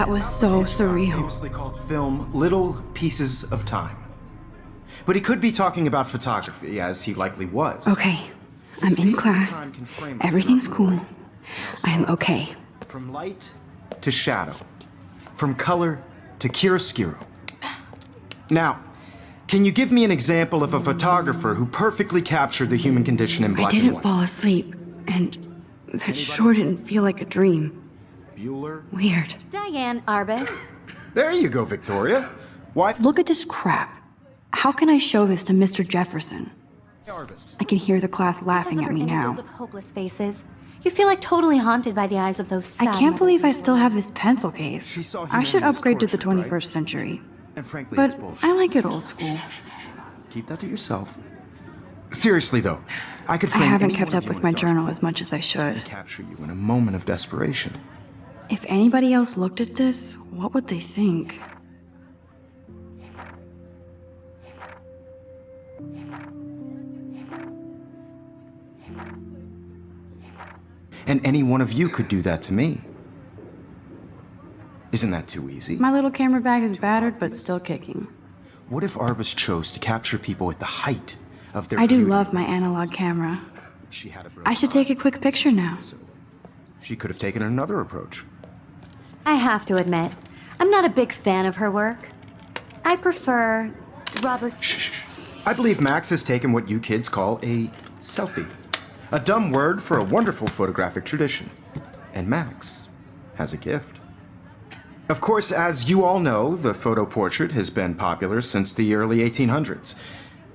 Was so surreal. Famously called film Little Pieces of Time. But he could be talking about photography, as he likely was. Okay, I'm in class. Everything's cool. I am okay. From light to shadow. From color to chiaroscuro. Now, can you give me an example of a photographer who perfectly captured the human condition in black and white? I didn't fall asleep, and that sure didn't feel like a dream. Bueller? Weird. Diane Arbus. There you go, Victoria. Why? Look at this crap. How can I show this to Mr. Jefferson? Arbus. I can hear the class laughing at me now. Images of hopeless faces. You feel like totally haunted by the eyes of those sad I can't believe I mothers. still have this pencil case. I should upgrade to the 21st century. And frankly, But it's bullshit. I like it old school. Keep that to yourself. Seriously, though, I could I frame haven't any kept one of up you with in my the dark journal as much as I should. capture you in a moment of desperation. If anybody else looked at this, what would they think? And any one of you could do that to me. Isn't that too easy? My little camera bag is battered, but still kicking. What if Arbus chose to capture people at the height of their I do beauty love my race? analog camera. She had a I should take a quick picture now. She could have taken another approach. I have to admit, I'm not a big fan of her work. I prefer Robert... Shh. I believe Max has taken what you kids call a selfie. A dumb word for a wonderful photographic tradition. And Max has a gift. Of course, as you all know, the photo portrait has been popular since the early 1800s.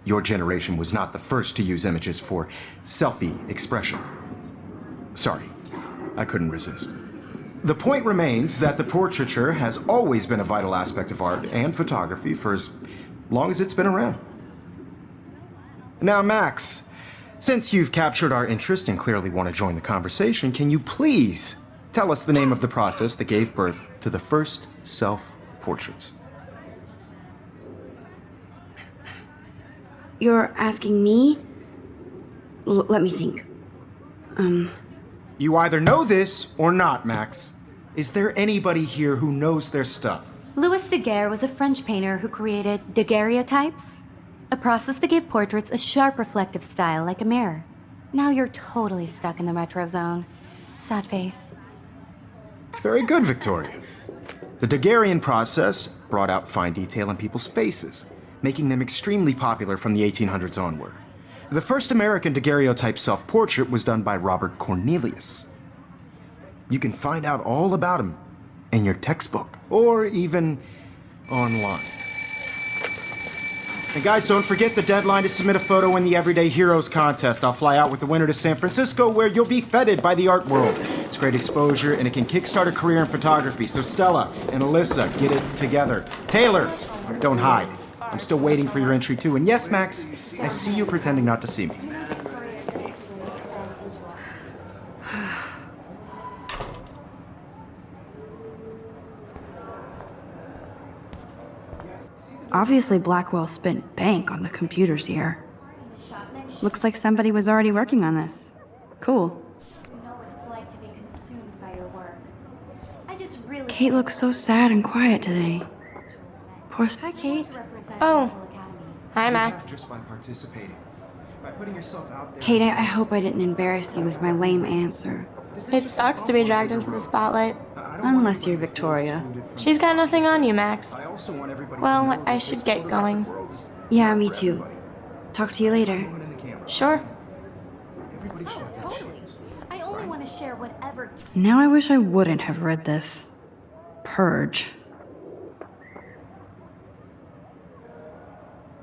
Your generation was not the first to use images for selfie expression. Sorry, I couldn't resist. The point remains that the portraiture has always been a vital aspect of art and photography for as long as it's been around. Now, Max, since you've captured our interest and clearly want to join the conversation, can you please tell us the name of the process that gave birth to the first self-portraits? You're asking me? Let me think. You either know this or not, Max. Is there anybody here who knows their stuff? Louis Daguerre was a French painter who created daguerreotypes, a process that gave portraits a sharp reflective style like a mirror. Now you're totally stuck in the retro zone. Sad face. Very good, Victoria. The Daguerrean process brought out fine detail in people's faces, making them extremely popular from the 1800s onward. The first American daguerreotype self-portrait was done by Robert Cornelius. You can find out all about him in your textbook, or even online. And guys, don't forget the deadline to submit a photo in the Everyday Heroes contest. I'll fly out with the winner to San Francisco, where you'll be feted by the art world. It's great exposure, and it can kickstart a career in photography. So Stella and Alyssa, get it together. Taylor, don't hide. I'm still waiting for your entry too. And yes, Max, I see you pretending not to see me. Obviously, Blackwell spent bank on the computers here. Looks like somebody was already working on this. Cool. You know what it's like to be consumed by your work. I just really Kate looks so sad and quiet today. Poor. Hi, Kate. Oh. Hi, Max. Just by participating, by putting yourself out there. Kate, I hope I didn't embarrass you with my lame answer. It sucks to be dragged into the spotlight. Unless you're Victoria. She's got nothing on you, Max. I also want everybody to Well, know I that should this get photo going. world is Yeah, me too. Talk to you later. everyone in the camera. Sure. Everybody should have that totally. chance. I only want to share whatever Now I wish I wouldn't have read this. Purge.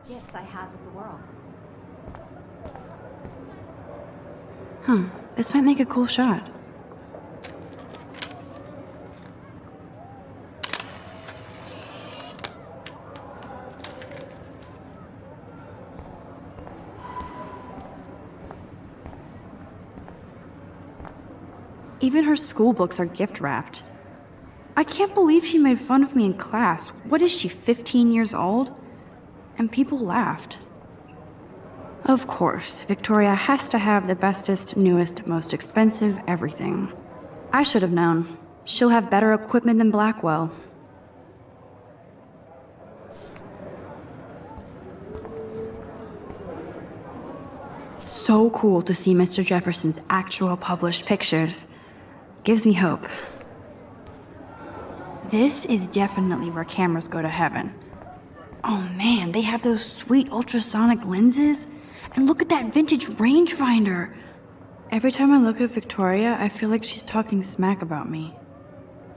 gifts I have with the world. This might make a cool shot. Even her school books are gift wrapped. I can't believe she made fun of me in class. What is she, 15 years old? And people laughed. Of course, Victoria has to have the bestest, newest, most expensive everything. I should have known. She'll have better equipment than Blackwell. So cool to see Mr. Jefferson's actual published pictures. Gives me hope. This is definitely where cameras go to heaven. Oh man, they have those sweet ultrasonic lenses. And look at that vintage rangefinder. Every time I look at Victoria, I feel like she's talking smack about me.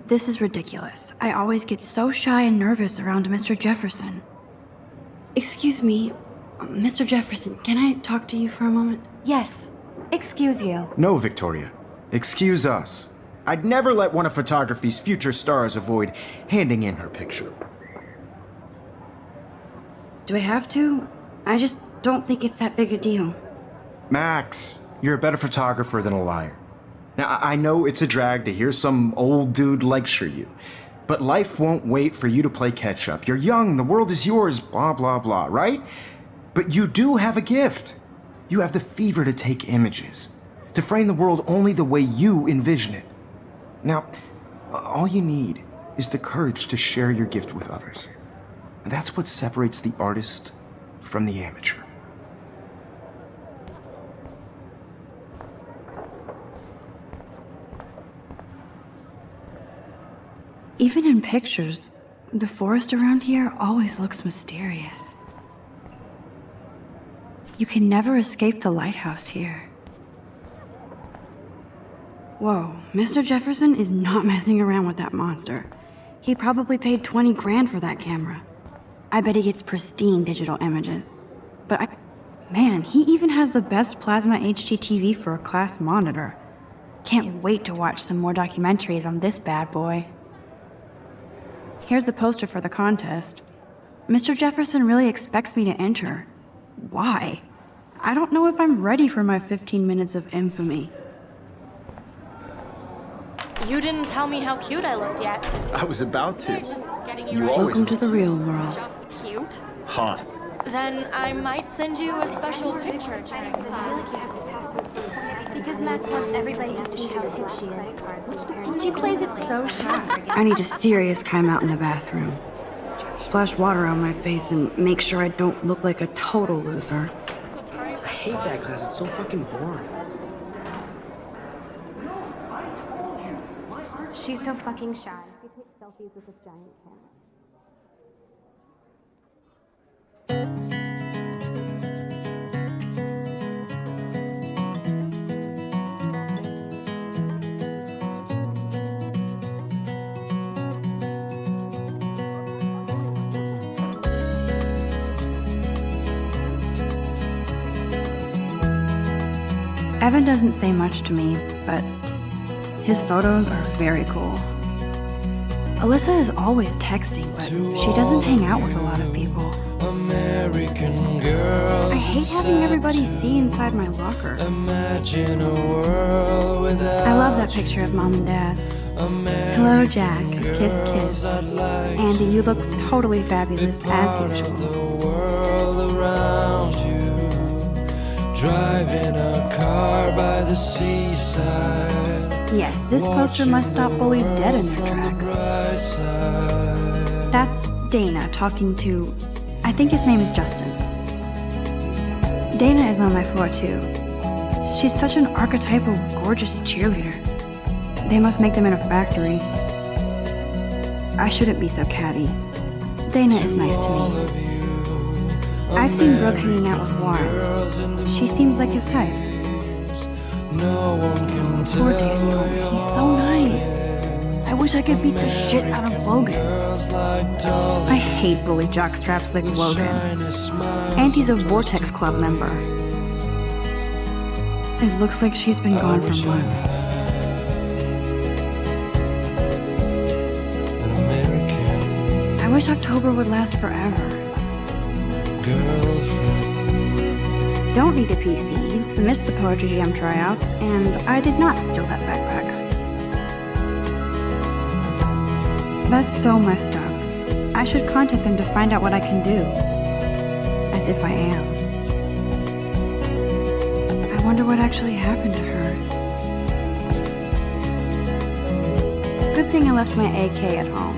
This is ridiculous. I always get so shy and nervous around Mr. Jefferson. Excuse me, Mr. Jefferson, can I talk to you for a moment? Yes. Excuse you. No, Victoria. Excuse us. I'd never let one of photography's future stars avoid handing in her picture. Do I have to? I just don't think it's that big a deal. Max, you're a better photographer than a liar. Now, I know it's a drag to hear some old dude lecture you, but life won't wait for you to play catch-up. You're young, the world is yours, blah, blah, blah, right? But you do have a gift. You have the fever to take images, to frame the world only the way you envision it. Now, all you need is the courage to share your gift with others. And that's what separates the artist from the amateur. Even in pictures, the forest around here always looks mysterious. You can never escape the lighthouse here. Whoa, Mr. Jefferson is not messing around with that monster. He probably paid 20 grand for that camera. I bet he gets pristine digital images. But man, he even has the best plasma HDTV for a class monitor. Can't wait to watch some more documentaries on this bad boy. Here's the poster for the contest. Mr. Jefferson really expects me to enter. Why? I don't know if I'm ready for my 15 minutes of infamy. You didn't tell me how cute I looked yet. I was about They're to. just getting You you ready. always Welcome to the real world. Just cute. hot. Then I might send you a special picture. I feel like you have to Because Max wants everybody to see how hip she is. She plays it so shy. I need a serious timeout in the bathroom. Splash water on my face and make sure I don't look like a total loser. I hate that class. It's so fucking boring. She's so fucking shy. She takes selfies with this giant camera. Evan doesn't say much to me, but his photos are very cool. Alyssa is always texting, but she doesn't hang out with a lot of people. American girls, I hate having everybody see inside my locker. imagine a world without I love that picture of Mom and Dad. Hello, Jack. Kiss, kiss. Andy, you look totally fabulous, as usual. the world around you. Driving a car by the seaside. Yes, this poster must stop bullies dead in their tracks. Bright side. That's Dana talking to... I think his name is Justin. Dana is on my floor, too. She's such an archetypal, gorgeous cheerleader. They must make them in a factory. I shouldn't be so catty. Dana is nice to me. I've seen Brooke hanging out with Warren. She seems like his type. No one can tell. Poor Daniel, he's so nice. I wish I could beat the shit out of Logan. Like dolly, I hate bully jockstraps like Logan. shiny smiles. Auntie's a Vortex Club member. It looks like she's been gone for months. An American I wish October would last forever. girlfriend. Don't need a PC, missed the Poetry Jam tryouts, and I did not steal that backpack. That's so messed up. I should contact them to find out what I can do. As if I am. I wonder what actually happened to her. Good thing I left my AK at home.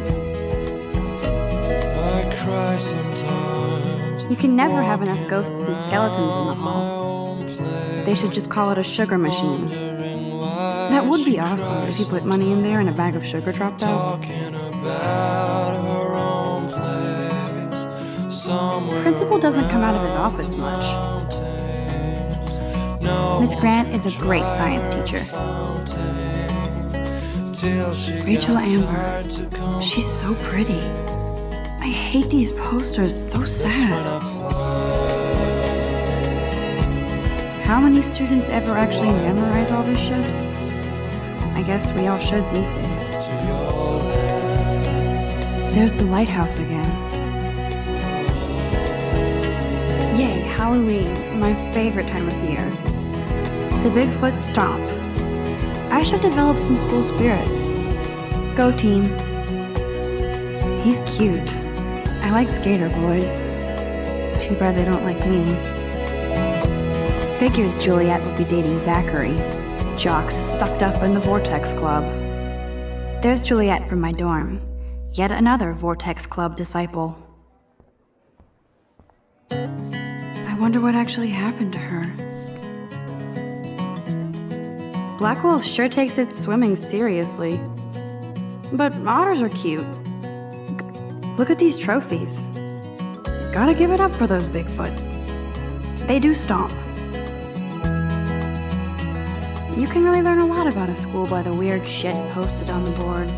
I cry sometimes. You can never have enough ghosts and skeletons in the hall. They should just call it a sugar machine. That would be awesome if you put money in there and a bag of sugar dropped out. Talking about her own place. Somewhere Principal doesn't come out of his office much. no Miss Grant is a great science teacher. till she Rachel gets Amber. hard to come. She's so pretty. I hate these posters, so sad. How many students ever actually memorize all this shit? I guess we all should these days. There's the lighthouse again. Yay, Halloween, my favorite time of year. The Bigfoot Stomp. I should develop some school spirit. Go team. He's cute. I like skater boys. Too bad they don't like me. Figures Juliet will be dating Zachary. Jocks sucked up in the Vortex Club. There's Juliet from my dorm. Yet another Vortex Club disciple. I wonder what actually happened to her. Blackwell sure takes its swimming seriously. But otters are cute. Look at these trophies. Gotta give it up for those Bigfoots. They do stomp. You can really learn a lot about a school by the weird shit posted on the boards.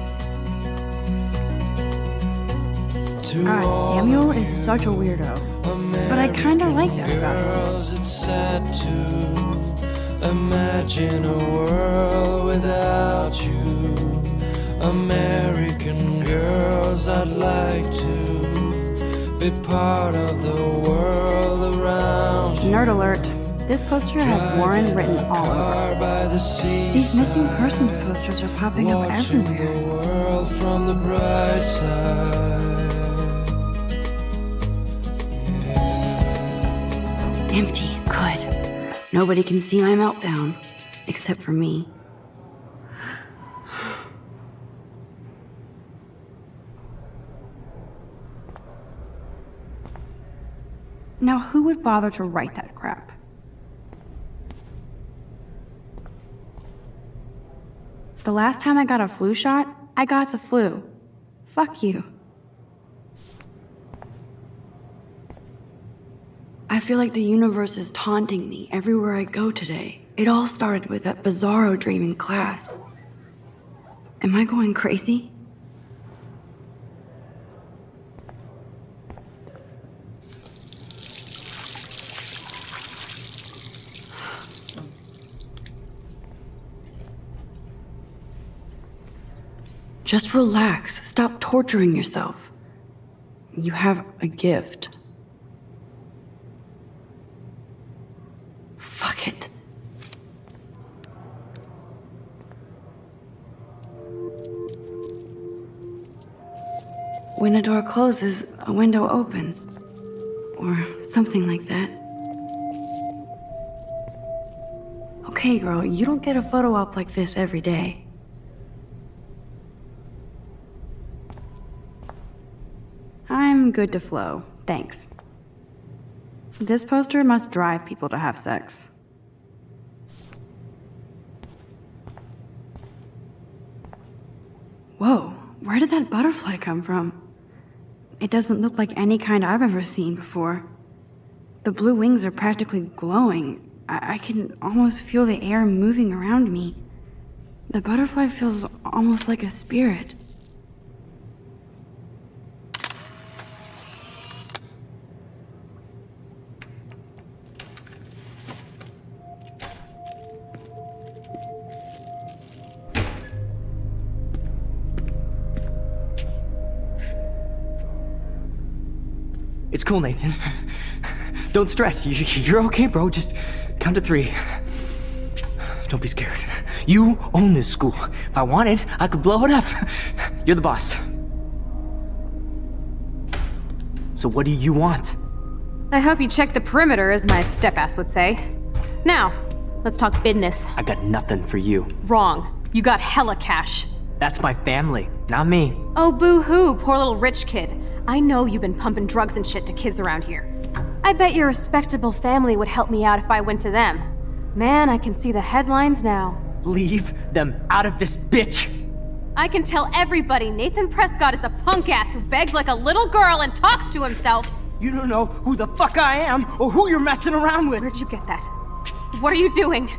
God, Samuel is such a weirdo. But I kinda like that about him. Girls, it's sad to imagine a world without you. American girls, I'd like to be part of the world around you. Nerd alert. This poster has Warren written all over it. By the sea, These missing persons posters are popping up watching the everywhere. world from the bright side. Empty. Good. Nobody can see my meltdown, except for me. Now, who would bother to write that crap? The last time I got a flu shot, I got the flu. Fuck you. I feel like the universe is taunting me everywhere I go today. It all started with that bizarro dream in class. Am I going crazy? Just relax. Stop torturing yourself. You have a gift. Fuck it. When a door closes, a window opens. Or something like that. Okay, girl, you don't get a photo op like this every day. I'm good to flow, thanks. This poster must drive people to have sex. Whoa, where did that butterfly come from? It doesn't look like any kind I've ever seen before. The blue wings are practically glowing. I can almost feel the air moving around me. The butterfly feels almost like a spirit. It's cool, Nathan. Don't stress. You're okay, bro. Just count to 3. Don't be scared. You own this school. If I wanted, I could blow it up. You're the boss. So what do you want? I hope you checked the perimeter, as my step-ass would say. Now, let's talk business. I got nothing for you. Wrong. You got hella cash. That's my family, not me. Oh, boo-hoo, poor little rich kid. I know you've been pumping drugs and shit to kids around here. I bet your respectable family would help me out if I went to them. Man, I can see the headlines now. Leave them out of this bitch! I can tell everybody Nathan Prescott is a punk ass who begs like a little girl and talks to himself. You don't know who the fuck I am or who you're messing around with. Where'd you get that? What are you doing?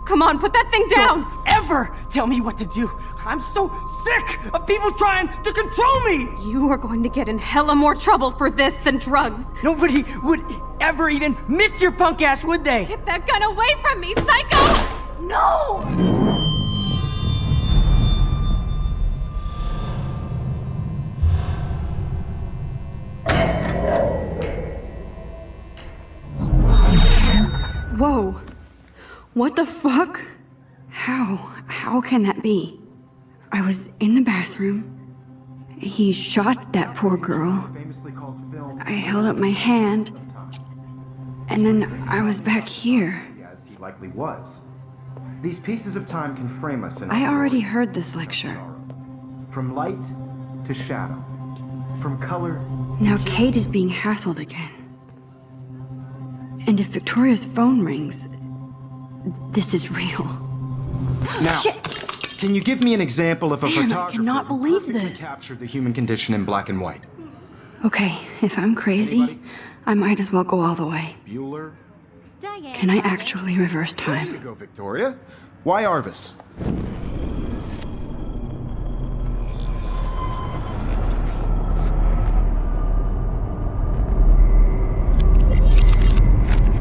Come on, put that thing down! Don't ever tell me what to do! I'm so sick of people trying to control me! You are going to get in hella more trouble for this than drugs. Nobody would ever even miss your punk ass, would they? Get that gun away from me, psycho! No! Whoa. What the fuck? How can that be? I was in the bathroom. He shot that poor girl. I held up my hand. And then I was back here. As he likely was. These pieces of time can frame us in I already heard this lecture. From light to shadow. From color. Now Kate is being hassled again. And if Victoria's phone rings, this is real. Now, Shit! Can you give me an example of a Man, I photographer cannot who believe perfectly this. captured the human condition in black and white? Okay, if I'm crazy, Anybody? I might as well go all the way. Bueller? Can I actually reverse There you time? go, Victoria. Why Arbus?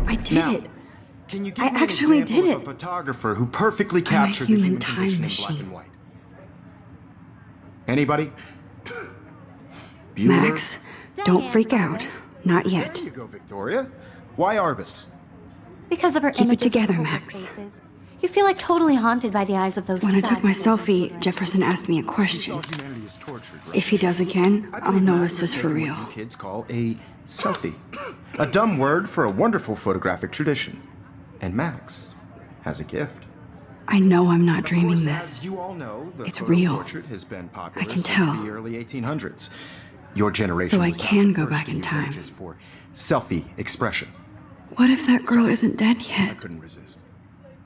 I did Now, it. Can you give I me an actually example did of it. a photographer who perfectly captured the human human time condition in machine. black and white? Anybody? Bueller? Max, don't freak out. Not yet. There you go, Victoria. Why Arbus? Because of her Keep it images of together, hopeless Max. faces. You feel like totally haunted by the eyes of those When I took my sad, innocent selfie, children. Jefferson asked me a She saw question. humanity as tortured, right? If he does again, I I'll believe know Max this is has for taken real. what you kids call a selfie. A dumb word for a wonderful photographic tradition. And Max has a gift. I know I'm not dreaming Of course, this. as you all know, the It's photo real. portrait has been popular I can since tell. the early 1800s. Your generation So I was not can the go first back to in use time. images for selfie expression. What if that girl isn't dead I yet? couldn't resist.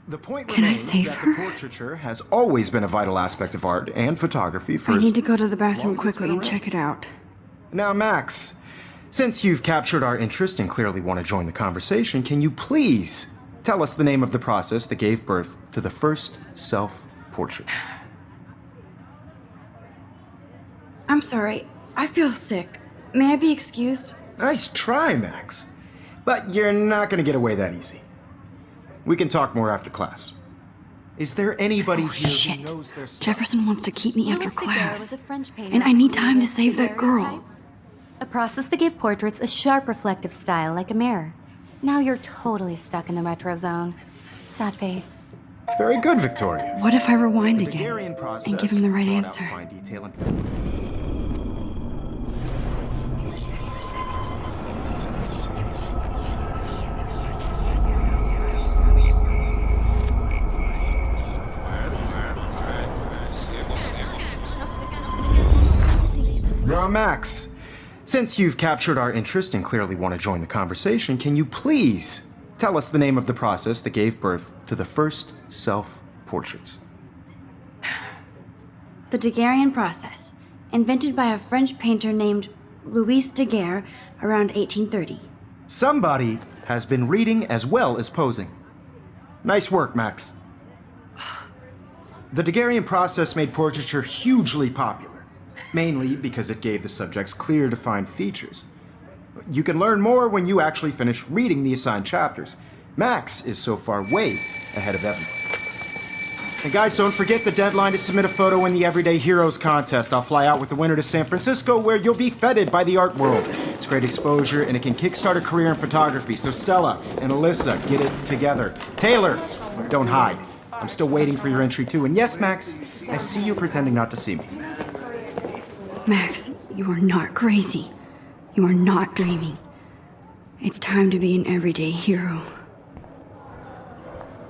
The point Can I remains save that her? the portraiture has always been a vital aspect of art and photography for I as need to go to the long bathroom as it's quickly been and check it out. Now, Max, since you've captured our interest and clearly want to join the conversation, can you please tell us the name of the process that gave birth to the first self-portraits? I'm sorry. I feel sick. May I be excused? Nice try, Max. But you're not going to get away that easy. We can talk more after class. Is there anybody here Shit. who knows their stuff? Jefferson wants to keep me after Louis Daguerre class. was a French painter And I who need time to created save that girl. daguerreotypes, a process that gave portraits a sharp reflective style like a mirror. Now you're totally stuck in the retro zone. Sad face. Very good, Victoria. What if I rewind The again Daguerrean process and give him the right brought out answer? fine detail and- Now, Max, since you've captured our interest and clearly want to join the conversation, can you please tell us the name of the process that gave birth to the first self-portraits? The Daguerrean process, invented by a French painter named Louis Daguerre around 1830. Somebody has been reading as well as posing. Nice work, Max. The Daguerrean process made portraiture hugely popular, mainly because it gave the subjects clear, defined features. You can learn more when you actually finish reading the assigned chapters. Max is so far way ahead of everyone. And guys, don't forget the deadline to submit a photo in the Everyday Heroes contest. I'll fly out with the winner to San Francisco, where you'll be feted by the art world. It's great exposure, and it can kickstart a career in photography. So Stella and Alyssa, get it together. Taylor, don't hide. I'm still waiting for your entry too. And yes, Max, I see you pretending not to see me. Max, you are not crazy. You are not dreaming. It's time to be an everyday hero.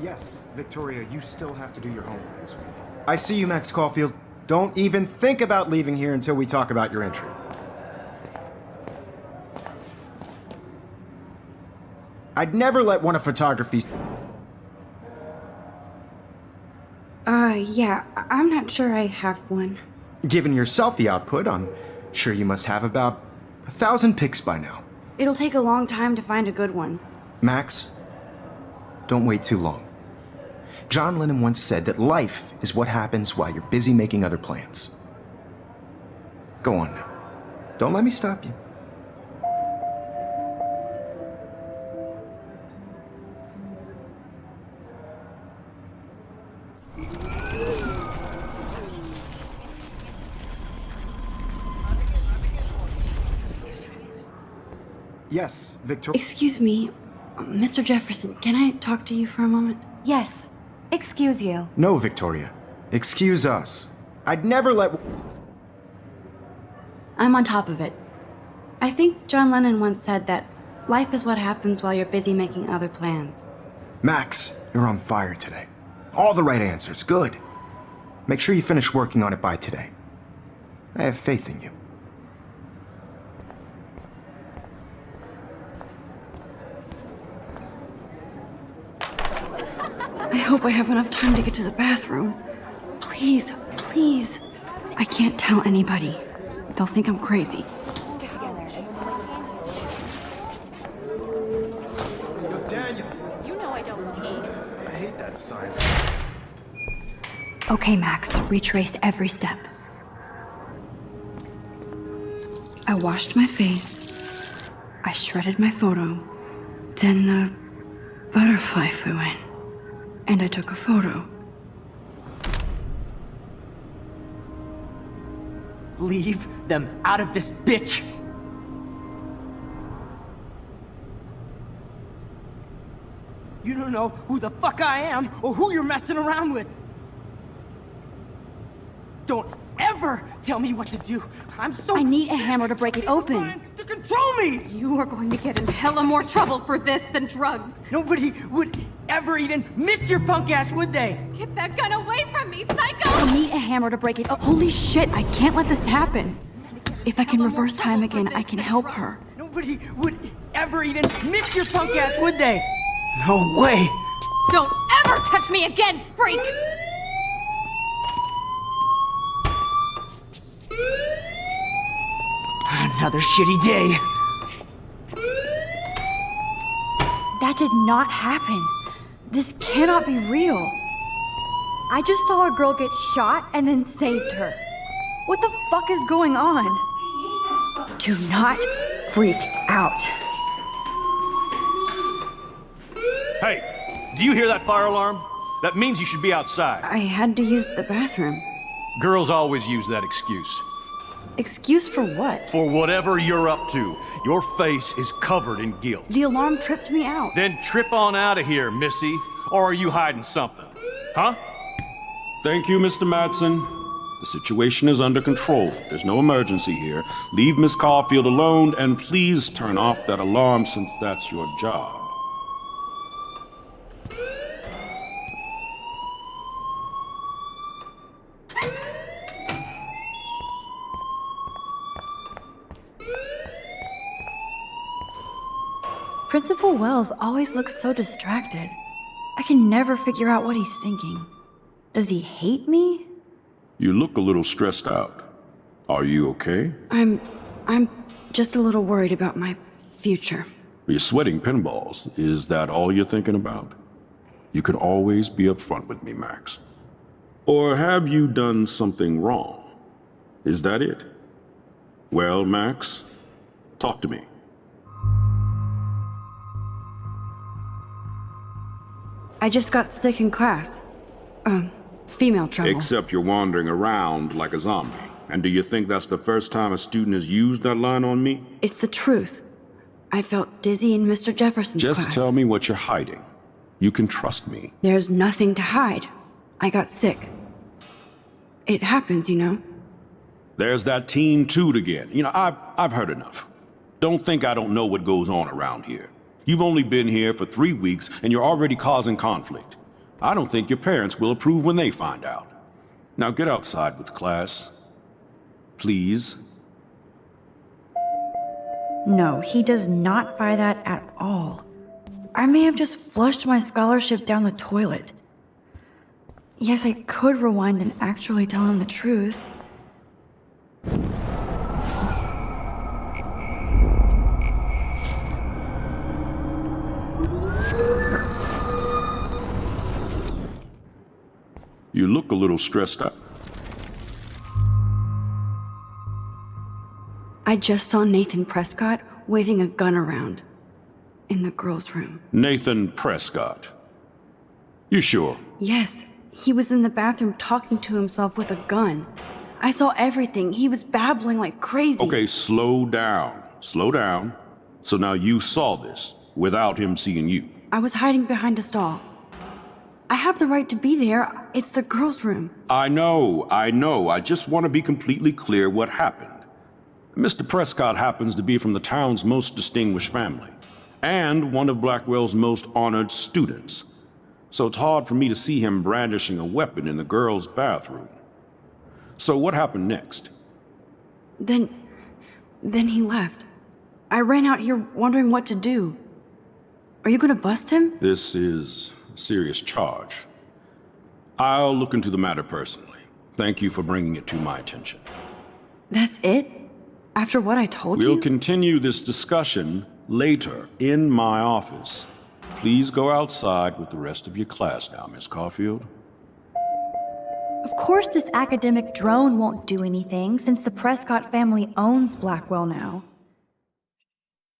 Yes, Victoria, you still have to do your homework this week. I see you, Max Caulfield. Don't even think about leaving here until we talk about your entry. I'd never let one of photography's... Yeah, I'm not sure I have one. Given your selfie output, I'm sure you must have about 1,000 pics by now. It'll take a long time to find a good one. Max, don't wait too long. John Lennon once said that life is what happens while you're busy making other plans. Go on now. Don't let me stop you. Yes, Victoria. Excuse me, Mr. Jefferson, can I talk to you for a moment? Yes. Excuse you. No, Victoria. Excuse us. I'd never let... I'm on top of it. I think John Lennon once said that life is what happens while you're busy making other plans. Max, you're on fire today. All the right answers. Good. Make sure you finish working on it by today. I have faith in you. I hope I have enough time to get to the bathroom. Please, please. I can't tell anybody. They'll think I'm crazy. Daniel, You know I don't tease. I hate that science. Okay, Max, retrace every step. I washed my face. I shredded my photo. Then the butterfly flew in. And I took a photo. Leave them out of this bitch! You don't know who the fuck I am or who you're messing around with! Don't ever tell me what to do! I'm so I need a sick hammer to break it of people open. trying to control me! You are going to get in hella more trouble for this than drugs. Nobody would ever even miss your punk ass, would they? Get that gun away from me, psycho! I need a hammer to break it. Oh, holy shit, I can't let this happen. If I can reverse time again, I can help her. Nobody would ever even miss your punk ass, would they? No way! Don't ever touch me again, freak! Another shitty day. That did not happen. This cannot be real. I just saw a girl get shot and then saved her. What the fuck is going on? Do not freak out. Hey, do you hear that fire alarm? That means you should be outside. I had to use the bathroom. Girls always use that excuse. Excuse for what? For whatever you're up to, your face is covered in guilt. The alarm tripped me out. Then trip on out of here, Missy. Or are you hiding something? Huh? Thank you, Mr. Madsen. The situation is under control. There's no emergency here. Leave Miss Caulfield alone, and please turn off that alarm since that's your job. Principal Wells always looks so distracted. I can never figure out what he's thinking. Does he hate me? You look a little stressed out. Are you okay? I'm just a little worried about my future. You're sweating pinballs. Is that all you're thinking about? You can always be upfront with me, Max. Or have you done something wrong? Is that it? Well, Max, talk to me. I just got sick in class. Female trouble. Except you're wandering around like a zombie. And do you think that's the first time a student has used that line on me? It's the truth. I felt dizzy in Mr. Jefferson's class. Just tell me what you're hiding. You can trust me. There's nothing to hide. I got sick. It happens, you know. There's that teen toot again. You know, I've heard enough. Don't think I don't know what goes on around here. You've only been here for 3 weeks, and you're already causing conflict. I don't think your parents will approve when they find out. Now get outside with class. Please. No, he does not buy that at all. I may have just flushed my scholarship down the toilet. Yes, I could rewind and actually tell him the truth. You look a little stressed out. I just saw Nathan Prescott waving a gun around in the girls' room. Nathan Prescott. You sure? Yes, he was in the bathroom talking to himself with a gun. I saw everything. He was babbling like crazy. Okay, slow down. Slow down. So now you saw this without him seeing you. I was hiding behind a stall. I have the right to be there. It's the girls' room. I know. I just want to be completely clear what happened. Mr. Prescott happens to be from the town's most distinguished family, and one of Blackwell's most honored students. So it's hard for me to see him brandishing a weapon in the girls' bathroom. So what happened next? Then he left. I ran out here wondering what to do. Are you gonna bust him? This is a serious charge. I'll look into the matter personally. Thank you for bringing it to my attention. That's it? After what I told you? We'll continue this discussion later in my office. Please go outside with the rest of your class now, Miss Caulfield. Of course this academic drone won't do anything since the Prescott family owns Blackwell now.